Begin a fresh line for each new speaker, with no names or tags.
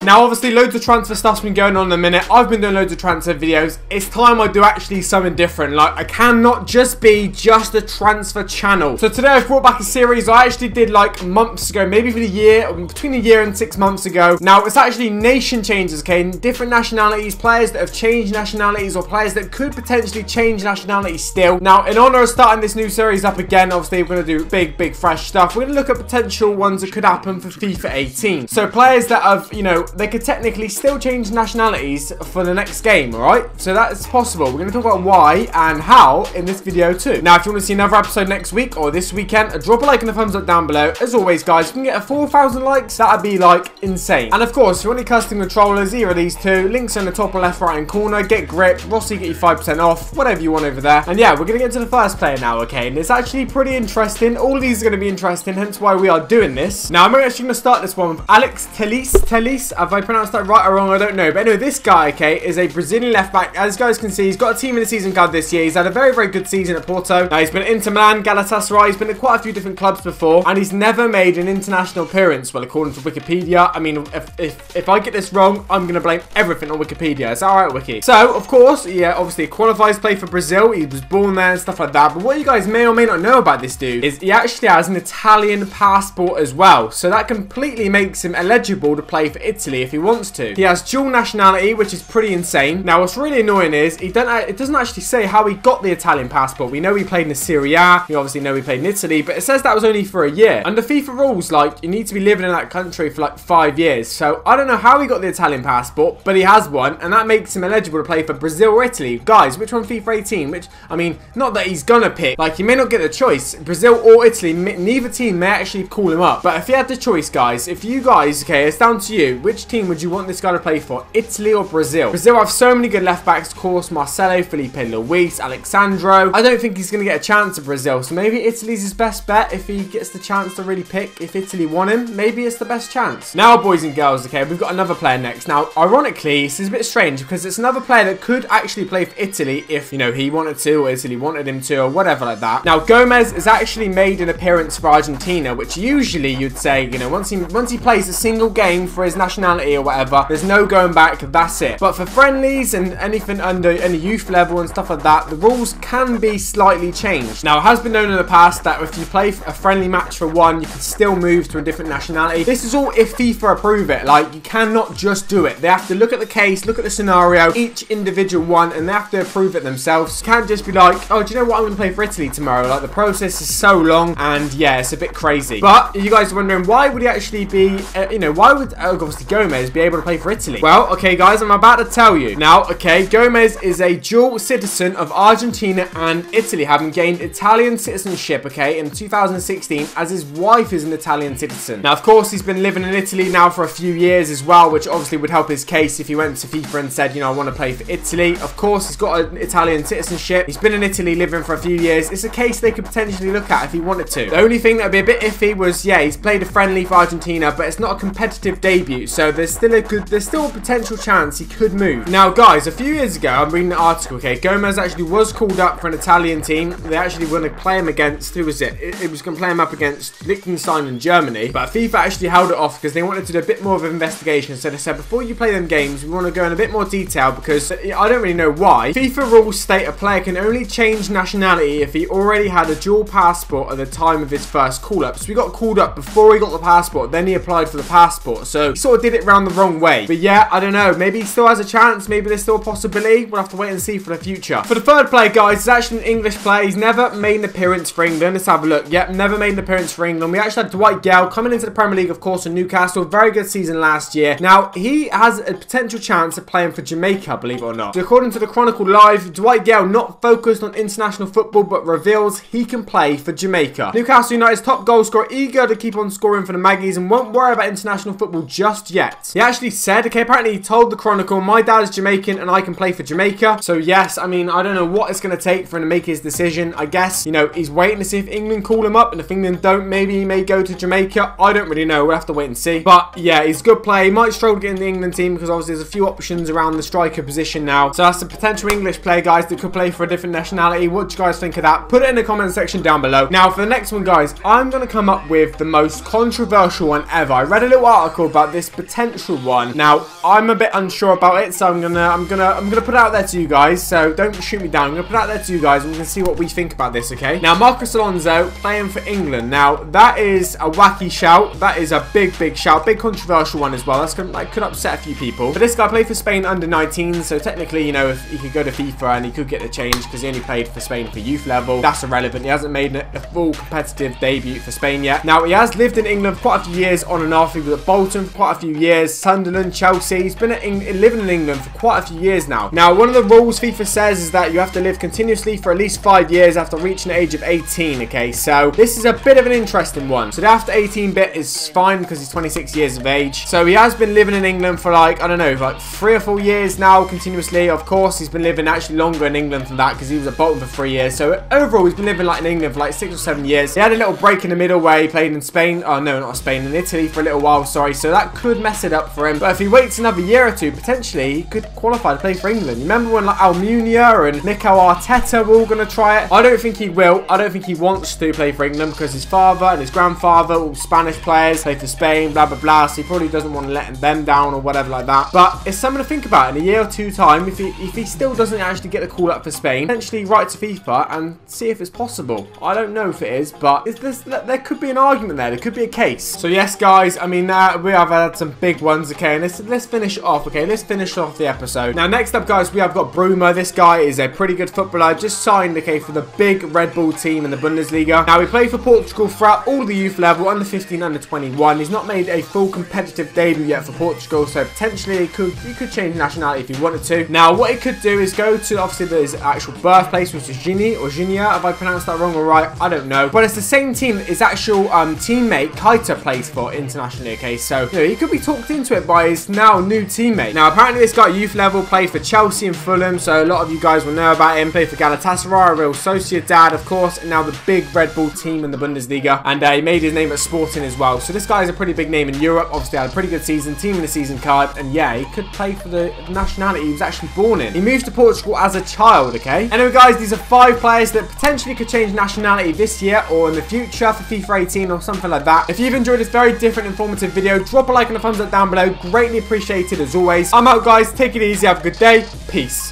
Now, obviously, loads of transfer stuff's been going on in a minute. I've been doing loads of transfer videos. It's time I do actually something different. Like, I cannot just be just a transfer channel. So today I've brought back a series I actually did like months ago, maybe for the year, between a year and 6 months ago. Now, it's actually nation changes, okay? Different nationalities, players that have changed nationalities or players that could potentially change nationalities still. Now, in honor of starting this new series up again, obviously we're going to do big fresh stuff. We're going to look at potential ones that could happen for FIFA 18. So players that have, you know, they could technically still change nationalities for the next game, alright? So that is possible. We're going to talk about why and how in this video too. Now, if you want to see another episode next week or this weekend, drop a like and a thumbs up down below. As always, guys, if we can get a 4,000 likes, that'd be like insane. And of course, if you want any custom controllers, either of these two, links in the top or left right hand corner. Get gripped, Rossi get you 5% off, whatever you want over there. And yeah, we're going to get to the first player now, okay? And it's actually pretty interesting. All of these are going to be interesting, hence why we are doing this. Now, I'm actually going to start this one with Alex Telles. Have I pronounced that right or wrong? I don't know. But anyway, this guy, okay, is a Brazilian left back. As you guys can see, he's got a team in the season card this year. He's had a very good season at Porto. Now, he's been at Inter Milan, Galatasaray. He's been at quite a few different clubs before. And he's never made an international appearance. Well, according to Wikipedia. I mean, if I get this wrong, I'm going to blame everything on Wikipedia. Is that alright, Wiki? So, of course, yeah, obviously he qualifies to play for Brazil. He was born there and stuff like that. But what you guys may or may not know about this dude is he actually has an Italian passport as well. So that completely makes him eligible to play for Italy if he wants to. He has dual nationality, which is pretty insane. Now, what's really annoying is it doesn't actually say how he got the Italian passport. We know he played in the Serie A. We obviously know he played in Italy, but it says that was only for a year. Under FIFA rules, like, you need to be living in that country for like 5 years. So I don't know how he got the Italian passport, but he has one, and that makes him eligible to play for Brazil or Italy. Guys, which one FIFA 18? Which, I mean, not that he's gonna pick. Like, he may not get the choice. Brazil or Italy, neither team may actually call him up. But if he had the choice, guys, if you guys, okay, it's down to you. Which team would you want this guy to play for? Italy or Brazil? Brazil have so many good left backs, of course. Marcelo, Felipe Luis, Alexandro. I don't think he's gonna get a chance at Brazil. So maybe Italy's his best bet if he gets the chance to really pick. If Italy want him, maybe it's the best chance. Now, boys and girls, okay, we've got another player next. Now, ironically, this is a bit strange because it's another player that could actually play for Italy if, you know, he wanted to or Italy wanted him to or whatever like that. Now, Gomez has actually made an appearance for Argentina, which usually you'd say, you know, once he plays a single game for his nationality or whatever, there's no going back, that's it. But for friendlies and anything under any youth level and stuff like that, the rules can be slightly changed. Now, it has been known in the past that if you play a friendly match for one, you can still move to a different nationality. This is all if FIFA approve it. Like, you cannot just do it. They have to look at the case, look at the scenario, each individual one, and they have to approve it themselves. You can't just be like, oh, do you know what, I'm going to play for Italy tomorrow. Like, the process is so long, and yeah, it's a bit crazy. But you guys are wondering, why would he actually be, you know, why would obviously Gomez be able to play for Italy? Well, okay, guys, I'm about to tell you. Now, okay, Gomez is a dual citizen of Argentina and Italy, having gained Italian citizenship, okay, in 2016, as his wife is an Italian citizen. Now, of course, he's been living in Italy now for a few years as well, which obviously would help his case if he went to FIFA and said, you know, I want to play for Italy. Of course, he's got an Italian citizenship. He's been in Italy living for a few years. It's a case they could potentially look at if he wanted to. The only thing that would be a bit iffy was, yeah, he's played a friendly for Argentina, but it's not a competitive debut, so there's still a potential chance he could move. Now, guys, a few years ago, I'm reading an article, okay, Gomez actually was called up for an Italian team. They actually were going to play him against, who was it? It was going to play him up against Liechtenstein and Germany, but FIFA actually held it off because they wanted to do a bit more of an investigation. So they said, before you play them games, we want to go in a bit more detail because I don't really know why. FIFA rules state a player can only change nationality if he already had a dual passport at the time of his first call-up. So he got called up before he got the passport, then he applied for the passport. So he sort of did it round the wrong way. But yeah, I don't know. Maybe he still has a chance. Maybe there's still a possibility. We'll have to wait and see for the future. For the third player, guys, it's actually an English player. He's never made an appearance for England. Let's have a look. Yep, never made an appearance for England. We actually had Dwight Gayle coming into the Premier League, of course, in Newcastle. Very good season last year. Now, he has a potential chance of playing for Jamaica, believe it or not. So according to the Chronicle Live, Dwight Gayle not focused on international football, but reveals he can play for Jamaica. Newcastle United's top goal scorer, eager to keep on scoring for the Maggies and won't worry about international football just yet. He actually said, okay, apparently he told the Chronicle, my dad is Jamaican and I can play for Jamaica. So yes, I mean, I don't know what it's going to take for him to make his decision. I guess, you know, he's waiting to see if England call him up, and if England don't, maybe he may go to Jamaica. I don't really know. We'll have to wait and see. But yeah, he's a good player. He might struggle to get in the England team because obviously there's a few options around the striker position now. So that's a potential English player, guys, that could play for a different nationality. What do you guys think of that? Put it in the comment section down below. Now, for the next one, guys, I'm going to come up with the most controversial one ever. I read a little article about this potential potential one. Now, I'm a bit unsure about it, so I'm gonna put it out there to you guys. So don't shoot me down. I'm gonna put it out there to you guys, and we can see what we think about this. Okay. Now, Marcus Alonso playing for England. Now, that is a wacky shout. That is a big shout, big controversial one as well. That's gonna, like, could upset a few people. But this guy played for Spain under 19, so technically, you know, if he could go to FIFA and he could get the change because he only played for Spain for youth level. That's irrelevant. He hasn't made a full competitive debut for Spain yet. Now, he has lived in England for quite a few years on and off. He was at Bolton for quite a few years, Sunderland, Chelsea. He's been living in England for quite a few years now. Now, one of the rules FIFA says is that you have to live continuously for at least 5 years after reaching the age of 18, okay? So, this is a bit of an interesting one. So, the after 18 bit is fine because he's 26 years of age. So, he has been living in England for, like, I don't know, like 3 or 4 years now continuously. Of course, he's been living actually longer in England than that because he was at Bolton for 3 years. So, overall, he's been living, like, in England for, like, 6 or 7 years. He had a little break in the middle where he played in Spain. Oh, no, not Spain, in Italy for a little while, sorry. So, that could mess it up for him. But if he waits another year or two, potentially, he could qualify to play for England. You remember when, like, Almunia and Mikel Arteta were all going to try it? I don't think he will. I don't think he wants to play for England because his father and his grandfather, all Spanish players, play for Spain, blah, blah, blah. So, he probably doesn't want to let them down or whatever like that. But it's something to think about. In a year or two time, if he still doesn't actually get the call up for Spain, potentially write to FIFA and see if it's possible. I don't know if it is, but there could be an argument there. There could be a case. So yes, guys, I mean, we have had some big ones, okay, and let's finish off, okay? Let's finish off the episode. Now, next up, guys, we have got Bruma. This guy is a pretty good footballer. Just signed, okay, for the big Red Bull team in the Bundesliga. Now, he played for Portugal throughout all the youth level, under 15, under 21. He's not made a full competitive debut yet for Portugal, so potentially he could change nationality if he wanted to. Now, what he could do is go to, obviously, his actual birthplace, which is Gini or Ginia, if I pronounced that wrong or right, I don't know. But it's the same team that his actual teammate, Keita, plays for internationally, okay? So, you know, he could be talked into it by his now new teammate. Now, apparently this guy, youth level, played for Chelsea and Fulham, so a lot of you guys will know about him. Played for Galatasaray, Real Sociedad, of course, and now the big Red Bull team in the Bundesliga. And he made his name at Sporting as well. So this guy is a pretty big name in Europe. Obviously, had a pretty good season, team in the season card, and yeah, he could play for the nationality he was actually born in. He moved to Portugal as a child, okay? Anyway, guys, these are 5 players that potentially could change nationality this year or in the future for FIFA 18 or something like that. If you've enjoyed this very different, informative video, drop a like and a thumbs up down below. Greatly appreciated as always. I'm out, guys. Take it easy. Have a good day. Peace.